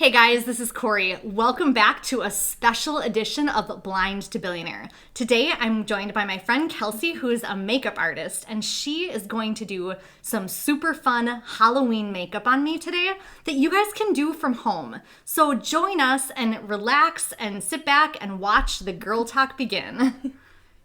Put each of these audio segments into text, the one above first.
Hey guys, this is Corey. Welcome back to a special edition of Blind to Billionaire. Today I'm joined by my friend Kelsey, who is a makeup artist, and she is going to do some super fun Halloween makeup on me today that you guys can do from home. So join us and relax and sit back and watch the girl talk begin.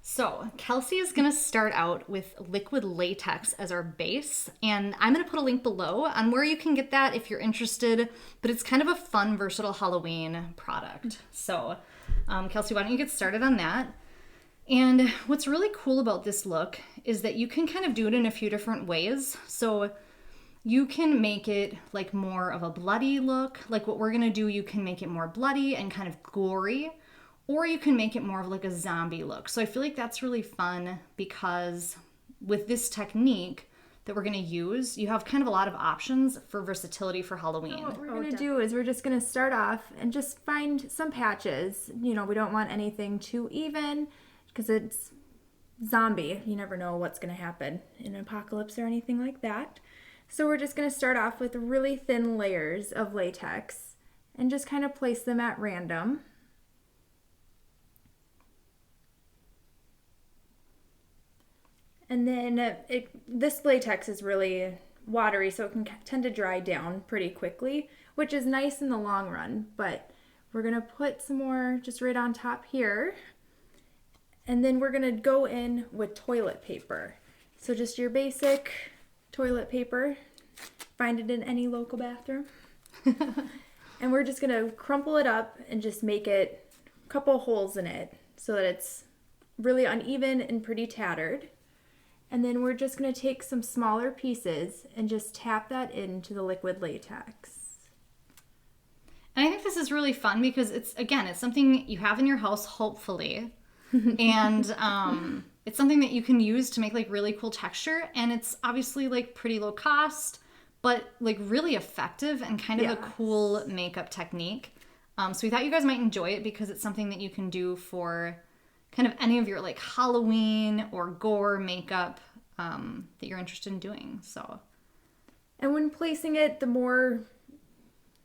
So, Kelsey is going to start out with liquid latex as our base, and I'm going to put a link below on where you can get that if you're interested, but it's kind of a fun, versatile Halloween product. So, Kelsey, why don't you get started on that? And what's really cool about this look is that you can kind of do it in a few different ways. So, you can make it like more of a bloody look. Like what we're going to do, you can make it more bloody and kind of gory. Or you can make it more of like a zombie look. So I feel like that's really fun because with this technique that we're going to use, you have kind of a lot of options for versatility for Halloween. What we're going to do is we're just going to start off and just find some patches. You know, we don't want anything too even because it's zombie. You never know what's going to happen in an apocalypse or anything like that. So we're just going to start off with really thin layers of latex and just kind of place them at random. And then this latex is really watery, so it can tend to dry down pretty quickly, which is nice in the long run. But we're going to put some more just right on top here. And then we're going to go in with toilet paper. So just your basic toilet paper. Find it in any local bathroom. And we're just going to crumple it up and just make it a couple holes in it so that it's really uneven and pretty tattered. And then we're just going to take some smaller pieces and just tap that into the liquid latex. And I think this is really fun because it's something you have in your house, hopefully. And it's something that you can use to make like really cool texture. And it's obviously like pretty low cost, but like really effective and kind of a cool makeup technique. So we thought you guys might enjoy it because it's something that you can do for kind of any of your like Halloween or gore makeup that you're interested in doing. So, and when placing it, the more,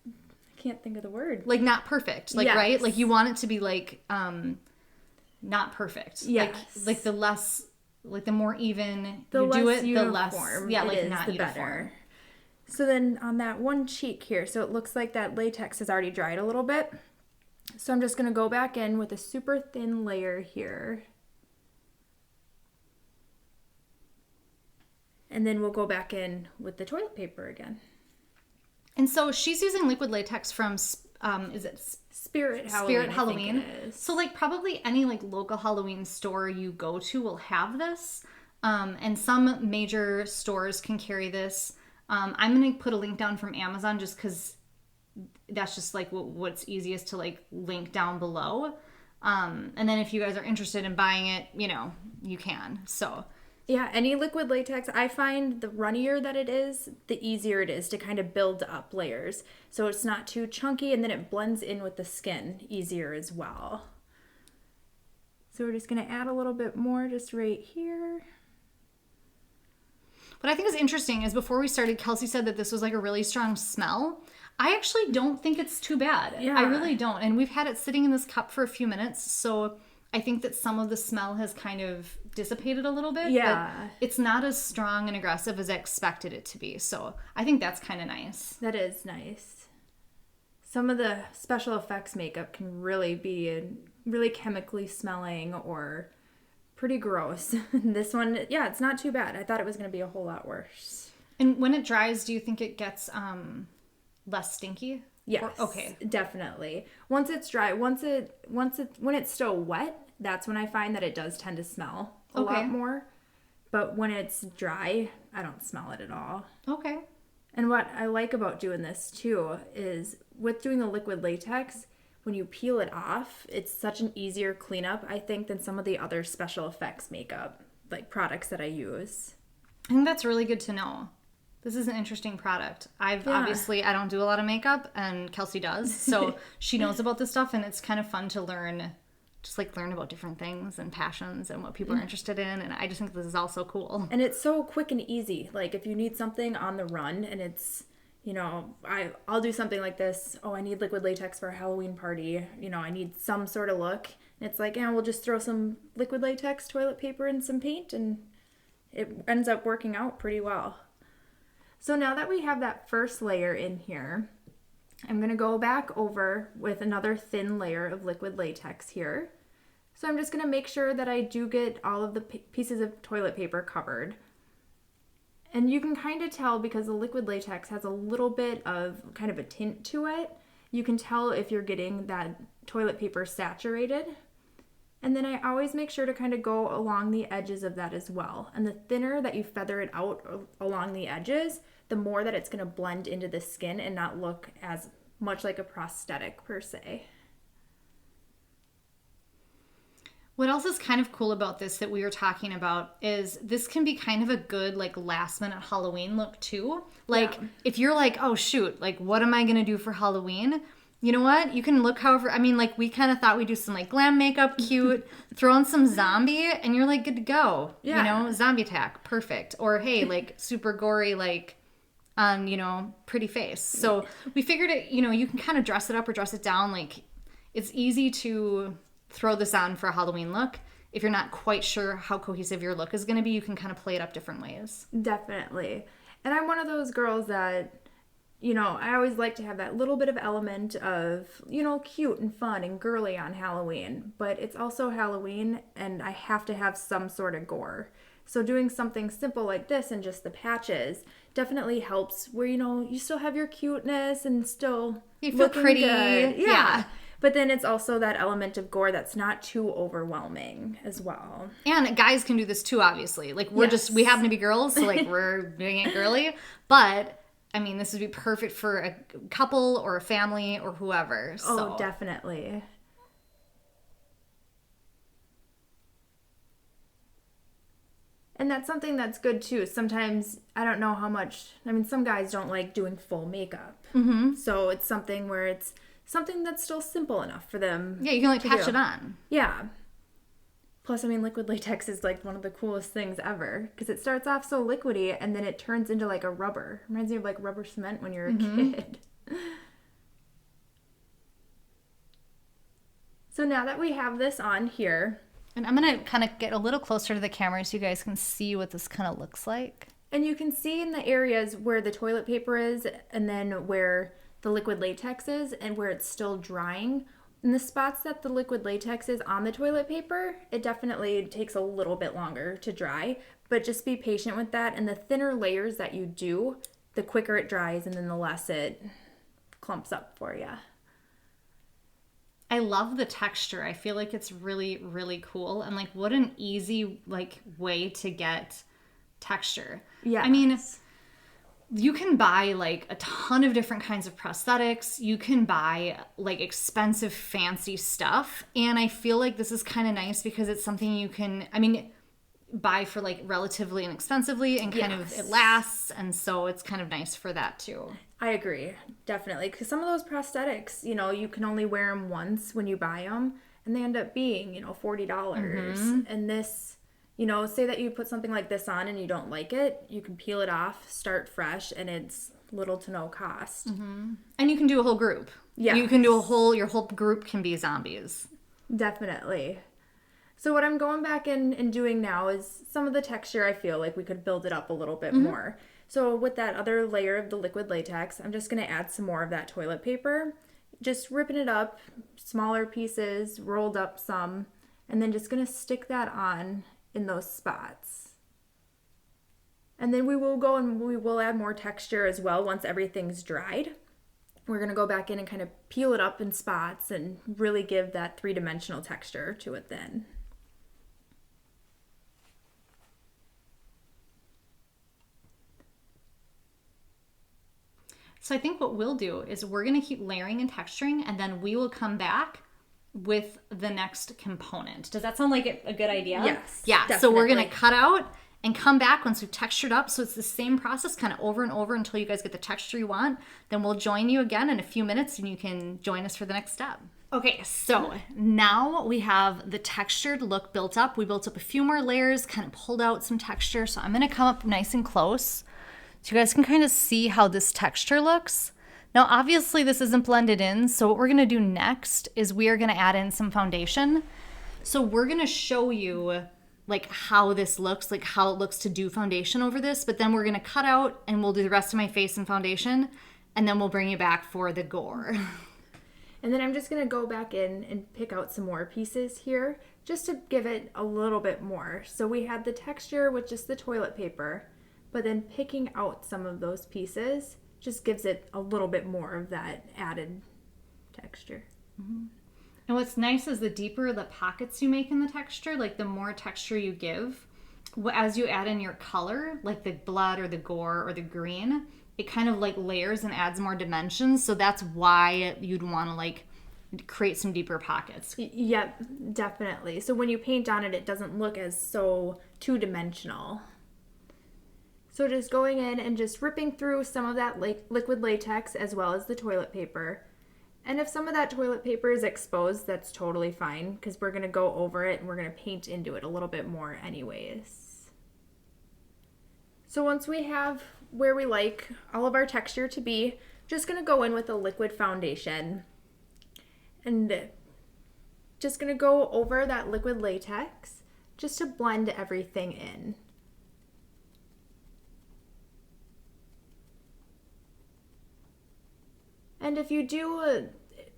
I can't think of the word, like not perfect, like right, like you want it to be like not perfect. Yes. Like the less, like the more even the you less do it, uniform the less, yeah, like not the uniform. Better. So then on that one cheek here, so it looks like that latex has already dried a little bit. So I'm just going to go back in with a super thin layer here. And then we'll go back in with the toilet paper again. And so she's using liquid latex from, is it Spirit Halloween? Spirit Halloween. I think it is. So like probably any like local Halloween store you go to will have this. And some major stores can carry this. I'm going to put a link down from Amazon just because that's just like what's easiest to like link down below. And then if you guys are interested in buying it, you know, you can. So yeah, any liquid latex, I find the runnier that it is, the easier it is to kind of build up layers. So it's not too chunky and then it blends in with the skin easier as well. So we're just going to add a little bit more just right here. What I think is interesting is before we started, Kelsey said that this was like a really strong smell. I actually don't think it's too bad. Yeah. I really don't. And we've had it sitting in this cup for a few minutes, so I think that some of the smell has kind of dissipated a little bit. Yeah. But it's not as strong and aggressive as I expected it to be. So I think that's kind of nice. That is nice. Some of the special effects makeup can really be really chemically smelling or pretty gross. This one, yeah, it's not too bad. I thought it was going to be a whole lot worse. And when it dries, do you think it gets less stinky? Yes. Okay. Definitely. Once it's dry, when it's still wet, that's when I find that it does tend to smell a lot more. But when it's dry, I don't smell it at all. Okay. And what I like about doing this too is with doing the liquid latex, when you peel it off, it's such an easier cleanup, I think, than some of the other special effects makeup, like products that I use. I think that's really good to know. This is an interesting product. Obviously, I don't do a lot of makeup, and Kelsey does, so she knows about this stuff, and it's kind of fun to learn about different things and passions and what people are interested in, and I just think this is all so cool. And it's so quick and easy. Like, if you need something on the run, and it's I'll do something like this. Oh, I need liquid latex for a Halloween party. I need some sort of look. And it's like, we'll just throw some liquid latex, toilet paper, and some paint, and it ends up working out pretty well. So now that we have that first layer in here, I'm going to go back over with another thin layer of liquid latex here. So I'm just going to make sure that I do get all of the pieces of toilet paper covered. And you can kind of tell because the liquid latex has a little bit of kind of a tint to it. You can tell if you're getting that toilet paper saturated. And then I always make sure to kind of go along the edges of that as well. And the thinner that you feather it out along the edges, the more that it's going to blend into the skin and not look as much like a prosthetic per se. What else is kind of cool about this that we were talking about is this can be kind of a good like last minute Halloween look too. Like if you're like, oh shoot, like what am I going to do for Halloween? You know what? You can look however, like we kind of thought we'd do some like glam makeup, cute, throw in some zombie and you're like good to go. Yeah. Zombie attack, perfect. Or hey, like super gory, like on, pretty face. So we figured it, you can kind of dress it up or dress it down. Like it's easy to throw this on for a Halloween look. If you're not quite sure how cohesive your look is going to be, you can kind of play it up different ways. Definitely. And I'm one of those girls that, I always like to have that little bit of element of, cute and fun and girly on Halloween. But it's also Halloween and I have to have some sort of gore. So doing something simple like this and just the patches definitely helps where, you still have your cuteness and still you feel pretty. Good. Yeah. But then it's also that element of gore that's not too overwhelming as well. And guys can do this too, obviously. Like we happen to be girls, so like we're doing it girly. But this would be perfect for a couple or a family or whoever. So. Oh, definitely. And that's something that's good too. Sometimes, I don't know how much, some guys don't like doing full makeup. Mm-hmm. So it's something where it's something that's still simple enough for them. Yeah, you can like patch it on. Yeah. Plus, liquid latex is like one of the coolest things ever because it starts off so liquidy and then it turns into like a rubber. Reminds me of like rubber cement when you're a kid. So now that we have this on here. And I'm going to kind of get a little closer to the camera so you guys can see what this kind of looks like. And you can see in the areas where the toilet paper is and then where the liquid latex is and where it's still drying. In the spots that the liquid latex is on the toilet paper, it definitely takes a little bit longer to dry, but just be patient with that. And the thinner layers that you do, the quicker it dries and then the less it clumps up for you. I love the texture. I feel like it's really, really cool. And like what an easy like way to get texture. Yeah. You can buy like a ton of different kinds of prosthetics. You can buy like expensive, fancy stuff. And I feel like this is kind of nice because it's something you can, buy for like relatively inexpensively and kind of it lasts. And so it's kind of nice for that too. I agree. Definitely. Because some of those prosthetics, you can only wear them once when you buy them and they end up being, $40. Mm-hmm. And this, say that you put something like this on and you don't like it, you can peel it off, start fresh, and it's little to no cost. Mm-hmm. And you can do a whole group. Yeah. You can do your whole group can be zombies. Definitely. So what I'm going back and doing now is some of the texture, I feel like we could build it up a little bit more. So with that other layer of the liquid latex, I'm just going to add some more of that toilet paper. Just ripping it up, smaller pieces, rolled up some, and then just going to stick that on in those spots. And then we will go and we will add more texture as well once everything's dried. We're going to go back in and kind of peel it up in spots and really give that three-dimensional texture to it then. So I think what we'll do is we're going to keep layering and texturing, and then we will come back with the next component. Does that sound like a good idea? Yes. Yeah. Definitely. So we're going to cut out and come back once we've textured up. So it's the same process kind of over and over until you guys get the texture you want. Then we'll join you again in a few minutes and you can join us for the next step. Okay, so now we have the textured look built up. We built up a few more layers, kind of pulled out some texture. So I'm going to come up nice and close So you guys can kind of see how this texture looks. Now, obviously this isn't blended in, so what we're gonna do next is we are gonna add in some foundation. So we're gonna show you like how this looks, like how it looks to do foundation over this, but then we're gonna cut out and we'll do the rest of my face in foundation, and then we'll bring you back for the gore. And then I'm just gonna go back in and pick out some more pieces here, just to give it a little bit more. So we had the texture with just the toilet paper, but then picking out some of those pieces just gives it a little bit more of that added texture. Mm-hmm. And what's nice is the deeper the pockets you make in the texture, like the more texture you give, as you add in your color, like the blood or the gore or the green, it kind of like layers and adds more dimensions. So that's why you'd want to like create some deeper pockets. Yep, definitely. So when you paint on it, it doesn't look as so two-dimensional. So just going in and just ripping through some of that liquid latex as well as the toilet paper. And if some of that toilet paper is exposed, that's totally fine, because we're going to go over it and we're going to paint into it a little bit more anyways. So once we have where we like all of our texture to be, just going to go in with a liquid foundation. And just going to go over that liquid latex just to blend everything in. And if you do,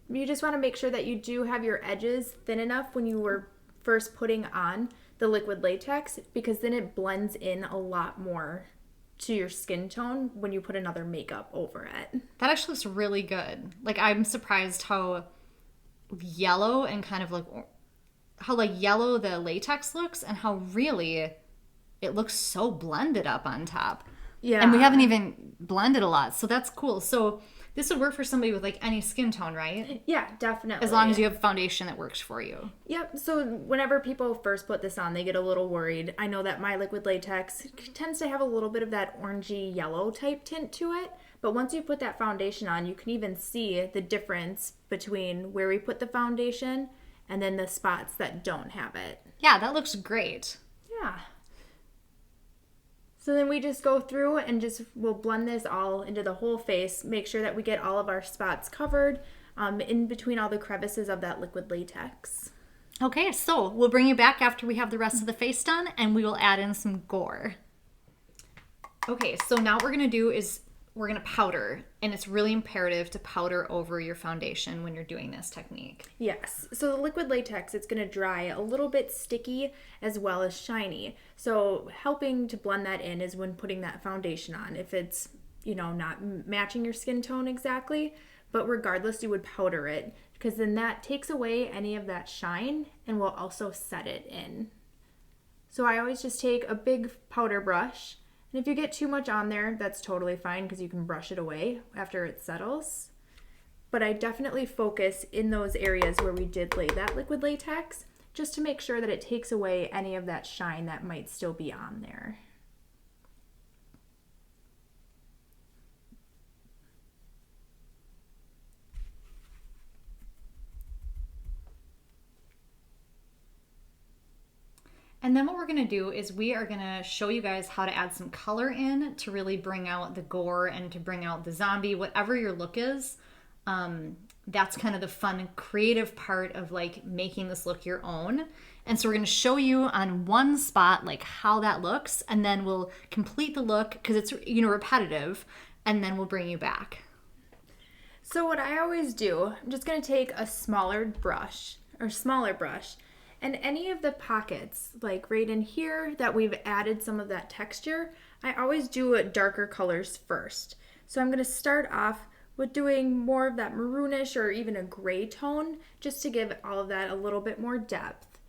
you just want to make sure that you do have your edges thin enough when you were first putting on the liquid latex, because then it blends in a lot more to your skin tone when you put another makeup over it. That actually looks really good. Like, I'm surprised how yellow and kind of like how like yellow the latex looks, and how really it looks so blended up on top. Yeah. And we haven't even blended a lot, so that's cool. So this would work for somebody with like any skin tone, right? Yeah, definitely. As long as you have foundation that works for you. Yep. So whenever people first put this on, they get a little worried. I know that my liquid latex tends to have a little bit of that orangey yellow type tint to it. But once you put that foundation on, you can even see the difference between where we put the foundation and then the spots that don't have it. Yeah, that looks great. Yeah. So then we just go through and we'll blend this all into the whole face, make sure that we get all of our spots covered in between all the crevices of that liquid latex. Okay, so we'll bring you back after we have the rest of the face done, and we will add in some gore. Okay, so now what we're going to do is we're going to powder, and it's really imperative to powder over your foundation when you're doing this technique. Yes. So the liquid latex, it's going to dry a little bit sticky as well as shiny. So helping to blend that in is when putting that foundation on. If it's, not matching your skin tone exactly, but regardless, you would powder it, because then that takes away any of that shine and will also set it in. So I always just take a big powder brush. And if you get too much on there, that's totally fine, because you can brush it away after it settles. But I definitely focus in those areas where we did lay that liquid latex, just to make sure that it takes away any of that shine that might still be on there. And then what we're gonna do is we are gonna show you guys how to add some color in to really bring out the gore and to bring out the zombie, whatever your look is. That's kind of the fun, creative part of like making this look your own. And so we're gonna show you on one spot like how that looks, and then we'll complete the look because it's repetitive, and then we'll bring you back. So what I always do, I'm just gonna take a smaller brush, and any of the pockets, like right in here that we've added some of that texture, I always do darker colors first. So I'm going to start off with doing more of that maroonish or even a gray tone, just to give all of that a little bit more depth.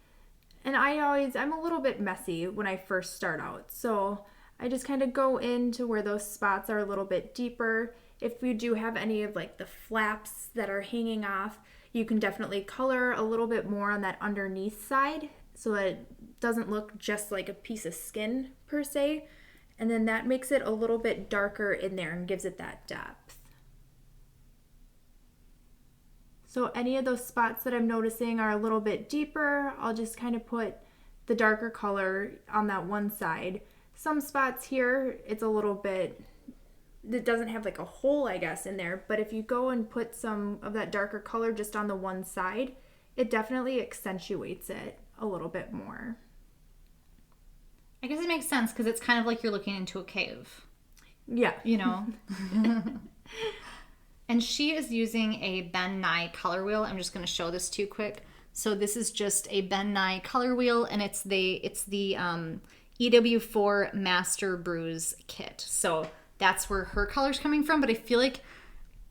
And I'm a little bit messy when I first start out. So I just kind of go into where those spots are a little bit deeper. If you do have any of like the flaps that are hanging off, you can definitely color a little bit more on that underneath side so that it doesn't look just like a piece of skin per se. And then that makes it a little bit darker in there and gives it that depth. So any of those spots that I'm noticing are a little bit deeper, I'll just kind of put the darker color on that one side. Some spots here, it's a little bit it doesn't have like a hole, I guess, in there. But if you go and put some of that darker color just on the one side, it definitely accentuates it a little bit more. I guess it makes sense because it's kind of like you're looking into a cave. Yeah. You know? And she is using a Ben Nye color wheel. I'm just going to show this to you quick. So this is just a Ben Nye color wheel, and it's the EW4 Master Bruise kit. So that's where her color's coming from, but I feel like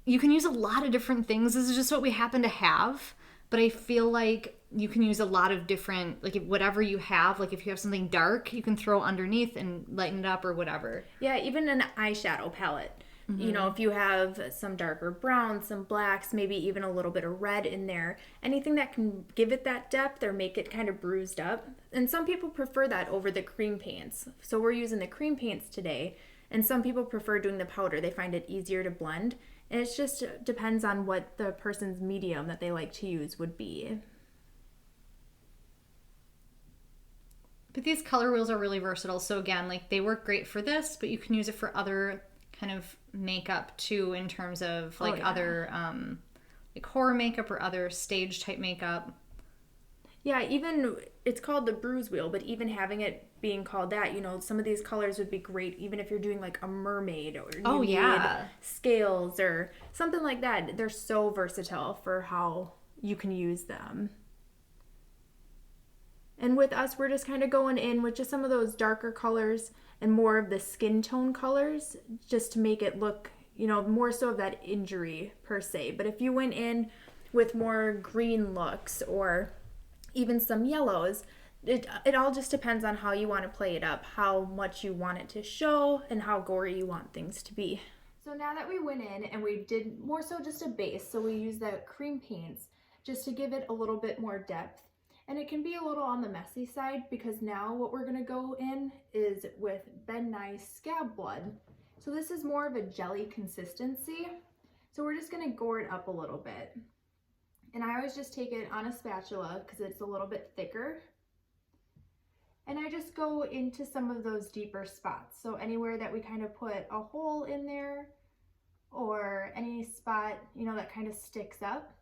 you can use a lot of different things. This is just what we happen to have, but I feel like you can use a lot of different, like whatever you have, like if you have something dark, you can throw underneath and lighten it up or whatever. Yeah, even an eyeshadow palette. You know, if you have some darker browns, some blacks, maybe even a little bit of red in there, anything that can give it that depth or make it kind of bruised up. And some people prefer that over the cream paints. So we're using the cream paints today, and some people prefer doing the powder. They find it easier to blend. And it just depends on what the person's medium that they like to use would be. But these color wheels are really versatile. So again, like they work great for this, but you can use it for other kind of makeup too, in terms of like other like horror makeup or other stage type makeup. Yeah, even it's called the bruise wheel, but even having it being called that, you know, some of these colors would be great even if you're doing like a mermaid or you need scales or something like that. They're so versatile for how you can use them. And with us, we're just kind of going in with just some of those darker colors and more of the skin tone colors just to make it look, you know, more so of that injury per se. But if you went in with more green looks or even some yellows, it all just depends on how you want to play it up, how much you want it to show, and how gory you want things to be. So now that we went in and we did more so just a base, so we used the cream paints just to give it a little bit more depth. And it can be a little on the messy side because now what we're going to go in is with Ben Nye Scab Blood. So this is more of a jelly consistency. So we're just going to gore it up a little bit. And I always just take it on a spatula because it's a little bit thicker. And I just go into some of those deeper spots. So anywhere that we kind of put a hole in there or any spot, you know, that kind of sticks up,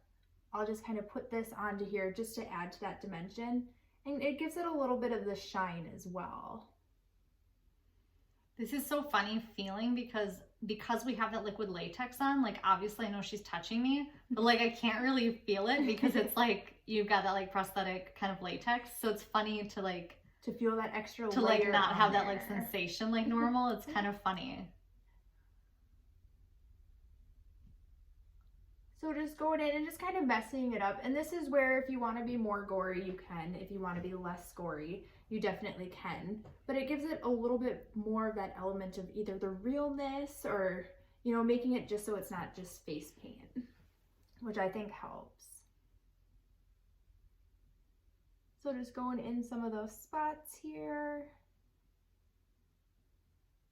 I'll just kind of put this onto here just to add to that dimension. And it gives it a little bit of the shine as well. This is so funny feeling because we have that liquid latex on, like obviously I know she's touching me, but like I can't really feel it because it's like you've got that like prosthetic kind of latex. So it's funny to like to feel that extra to layer like not have there. that like sensation like normal. It's kind of funny. So just going in and just kind of messing it up. And this is where if you want to be more gory, you can. If you want to be less gory, you definitely can. But it gives it a little bit more of that element of either the realness or, you know, making it just so it's not just face paint, which I think helps. So just going in some of those spots here.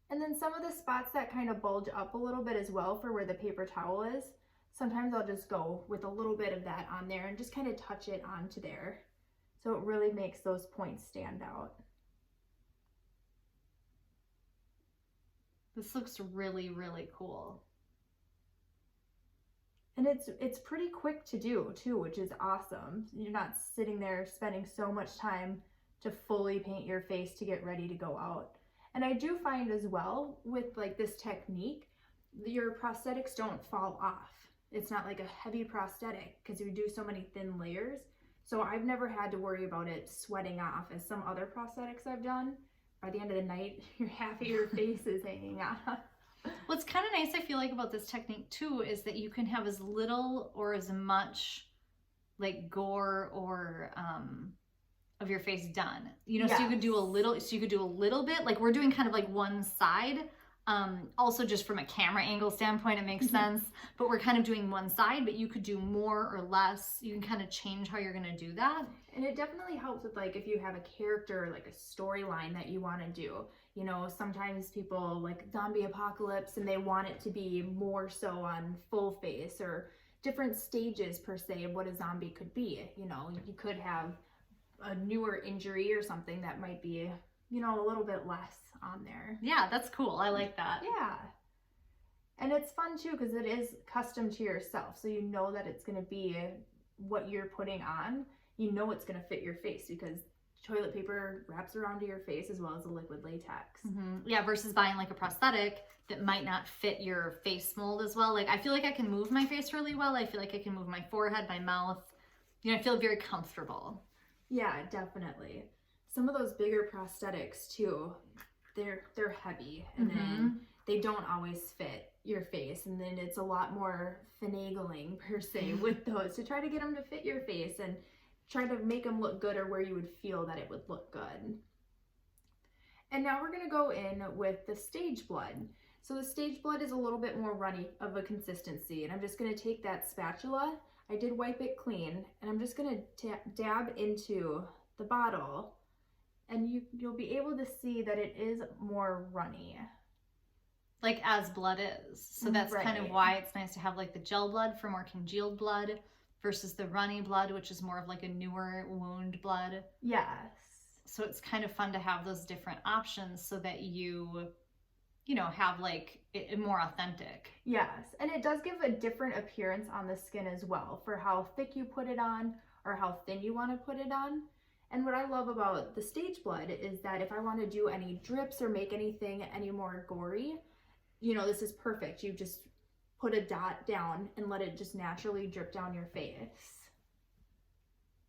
And then some of the spots that kind of bulge up a little bit as well for where the paper towel is. Sometimes I'll just go with a little bit of that on there and just kind of touch it onto there. So it really makes those points stand out. This looks really, really cool. And it's pretty quick to do too, which is awesome. You're not sitting there spending so much time to fully paint your face to get ready to go out. And I do find as well with like this technique, your prosthetics don't fall off. It's not like a heavy prosthetic because you do so many thin layers. So I've never had to worry about it sweating off as some other prosthetics I've done. By the end of the night, half of your face is hanging off. What's kind of nice I feel like about this technique too is that you can have as little or as much like gore or of your face done. You know, yes. So you could do a little bit, like we're doing kind of like one side. Also just from a camera angle standpoint, it makes sense, but we're kind of doing one side, but you could do more or less. You can kind of change how you're going to do that. And it definitely helps with like, if you have a character, like a storyline that you want to do, you know, sometimes people like zombie apocalypse and they want it to be more so on full face or different stages per se of what a zombie could be. You know, you could have a newer injury or something that might be, you know, a little bit less on there. Yeah, that's cool. I like that. Yeah. And it's fun too because it is custom to yourself. So you know that it's going to be what you're putting on. You know it's going to fit your face because toilet paper wraps around to your face as well as a liquid latex. Yeah, versus buying like a prosthetic that might not fit your face mold as well. Like I feel like I can move my face really well. I feel like I can move my forehead, my mouth. You know, I feel very comfortable. Yeah, definitely. Some of those bigger prosthetics too, they're heavy and then they don't always fit your face, and then it's a lot more finagling per se with those to try to get them to fit your face and try to make them look good or where you would feel that it would look good. And now we're going to go in with the stage blood. So the stage blood is a little bit more runny of a consistency, and I'm just going to take that spatula. I did wipe it clean, and I'm just going to dab into the bottle, and you'll be able to see that it is more runny. Like as blood is. So that's kind of why it's nice to have like the gel blood for more congealed blood versus the runny blood, which is more of like a newer wound blood. Yes. So it's kind of fun to have those different options so that you know, have like it more authentic. Yes. And it does give a different appearance on the skin as well for how thick you put it on or how thin you want to put it on. And what I love about the stage blood is that if I want to do any drips or make anything any more gory, you know, this is perfect. You just put a dot down and let it just naturally drip down your face.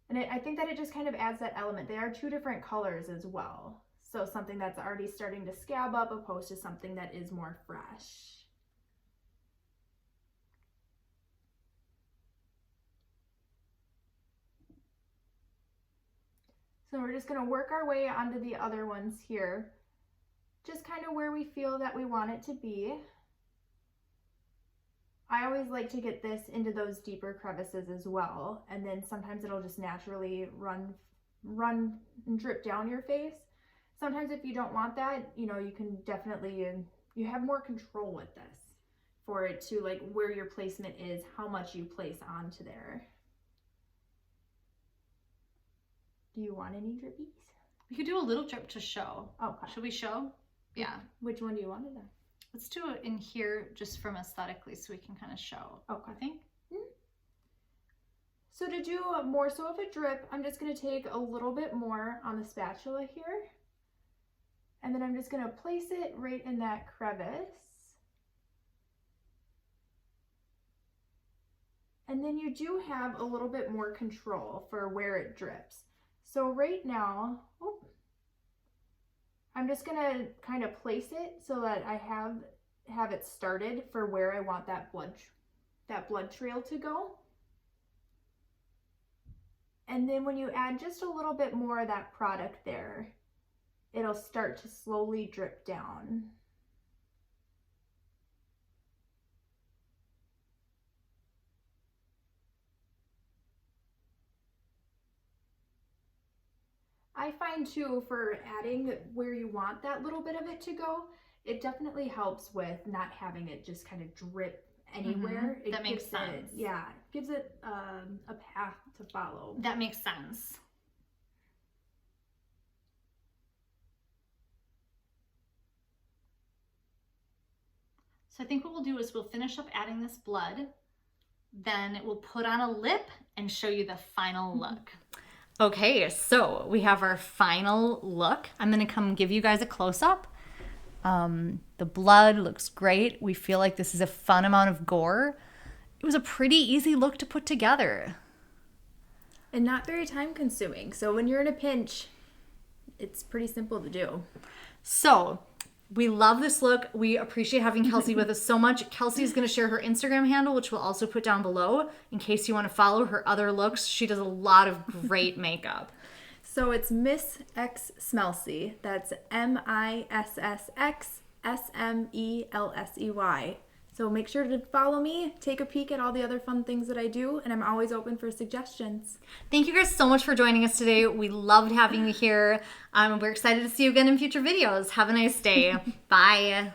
And I think that it just kind of adds that element. They are two different colors as well. So something that's already starting to scab up opposed to something that is more fresh. So we're just going to work our way onto the other ones here. Just kind of where we feel that we want it to be. I always like to get this into those deeper crevices as well. And then sometimes it'll just naturally run and drip down your face. Sometimes if you don't want that, you know, you can definitely, you have more control with this for it to like where your placement is, how much you place onto there. Do you want any drippies? We could do a little drip to show. Okay. Should we show? Yeah. Which one do you want it on? Let's do it in here just from aesthetically so we can kind of show. Okay. I think. So to do more so of a drip, I'm just going to take a little bit more on the spatula here. And then I'm just going to place it right in that crevice. And then you do have a little bit more control for where it drips. So right now, I'm just going to kind of place it so that I have it started for where I want that blood trail to go. And then when you add just a little bit more of that product there, it'll start to slowly drip down. I find too, for adding where you want that little bit of it to go, it definitely helps with not having it just kind of drip anywhere. That makes sense. It gives it a path to follow. That makes sense. So I think what we'll do is we'll finish up adding this blood, then we'll put on a lip and show you the final look. Okay, so we have our final look. I'm gonna come give you guys a close-up. The blood looks great. We feel like this is a fun amount of gore. It was a pretty easy look to put together. And not very time consuming. So when you're in a pinch, it's pretty simple to do. So we love this look. We appreciate having Kelsey with us so much. Kelsey is going to share her Instagram handle, which we'll also put down below in case you want to follow her other looks. She does a lot of great makeup. So it's Miss X Smelsey. That's MISSXSMELSEY. So make sure to follow me, take a peek at all the other fun things that I do, and I'm always open for suggestions. Thank you guys so much for joining us today. We loved having you here. We're excited to see you again in future videos. Have a nice day. Bye.